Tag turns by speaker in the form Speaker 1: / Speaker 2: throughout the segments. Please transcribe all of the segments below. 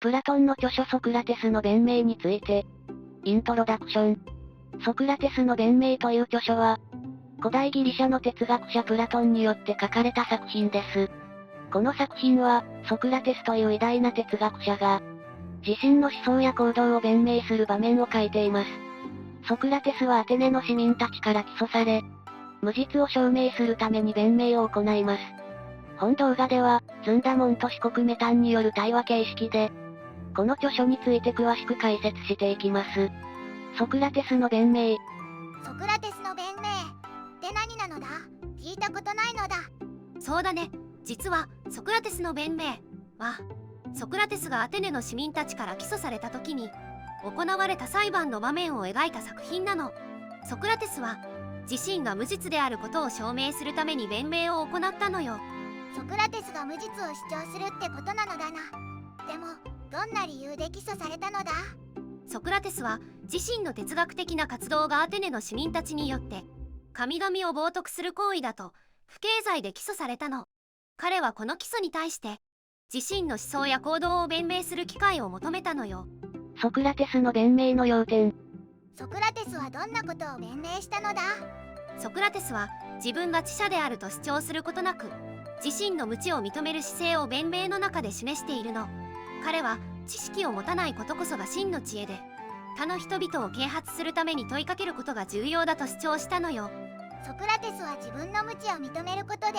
Speaker 1: プラトンの著書ソクラテスの弁明について。イントロダクション。ソクラテスの弁明という著書は、古代ギリシャの哲学者プラトンによって書かれた作品です。この作品は、ソクラテスという偉大な哲学者が、自身の思想や行動を弁明する場面を書いています。ソクラテスはアテネの市民たちから起訴され、無実を証明するために弁明を行います。本動画では、ズンダモンと四国メタンによる対話形式で、この著書について詳しく解説していきます。ソクラテスの弁明。
Speaker 2: ソクラテスの弁明って何なのだ？聞いたことないのだ。
Speaker 3: そうだね。実はソクラテスの弁明は、ソクラテスがアテネの市民たちから起訴された時に行われた裁判の場面を描いた作品なの。ソクラテスは自身が無実であることを証明するために弁明を行ったのよ。
Speaker 2: ソクラテスが無実を主張するってことなのだな。でもどんな理由で起訴されたのだ？
Speaker 3: ソクラテスは自身の哲学的な活動がアテネの市民たちによって神々を冒涜する行為だと不敬罪で起訴されたの。彼はこの起訴に対して自身の思想や行動を弁明する機会を求めたのよ。
Speaker 1: ソクラテスの弁明の要点。
Speaker 2: ソクラテスはどんなことを弁明したのだ？
Speaker 3: ソクラテスは自分が知者であると主張することなく、自身の無知を認める姿勢を弁明の中で示しているの。彼は知識を持たないことこそが真の知恵で、他の人々を啓発するために問いかけることが重要だと主張したのよ。
Speaker 2: ソクラテスは自分の無知を認めることで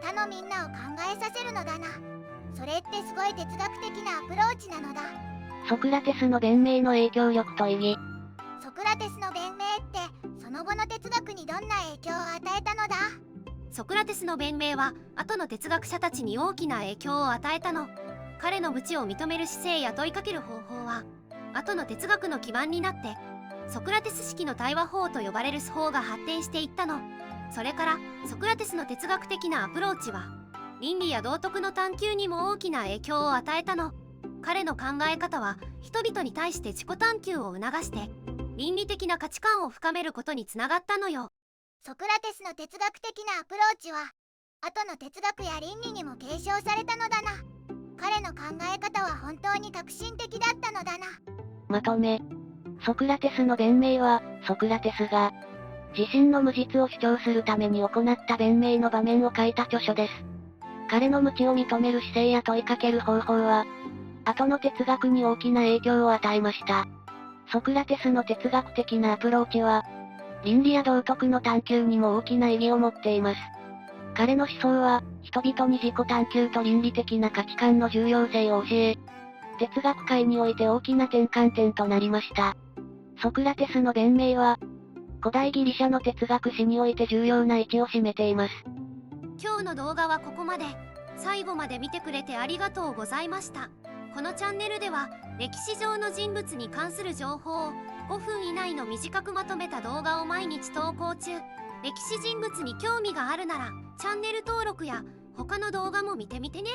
Speaker 2: 他のみんなを考えさせるのだな。それってすごい哲学的なアプローチなのだ。
Speaker 1: ソクラテスの弁明の影響力と意義。
Speaker 2: ソクラテスの弁明ってその後の哲学にどんな影響を与えたのだ？
Speaker 3: ソクラテスの弁明は後の哲学者たちに大きな影響を与えたの。彼の無知を認める姿勢や問いかける方法は後の哲学の基盤になって、ソクラテス式の対話法と呼ばれる手法が発展していったの。それからソクラテスの哲学的なアプローチは倫理や道徳の探求にも大きな影響を与えたの。彼の考え方は人々に対して自己探求を促して倫理的な価値観を深めることにつながったのよ。
Speaker 2: ソクラテスの哲学的なアプローチは後の哲学や倫理にも継承されたのだな。彼の考え方は本当に革新的だったのだな。
Speaker 1: まとめ。ソクラテスの弁明は、ソクラテスが、自身の無実を主張するために行った弁明の場面を書いた著書です。彼の無知を認める姿勢や問いかける方法は、後の哲学に大きな影響を与えました。ソクラテスの哲学的なアプローチは、倫理や道徳の探求にも大きな意義を持っています。彼の思想は、人々に自己探求と倫理的な価値観の重要性を教え、哲学界において大きな転換点となりました。ソクラテスの弁明は、古代ギリシャの哲学史において重要な位置を占めています。
Speaker 3: 今日の動画はここまで。最後まで見てくれてありがとうございました。このチャンネルでは歴史上の人物に関する情報を5分以内の短くまとめた動画を毎日投稿中。歴史人物に興味があるならチャンネル登録や他の動画も見てみてね。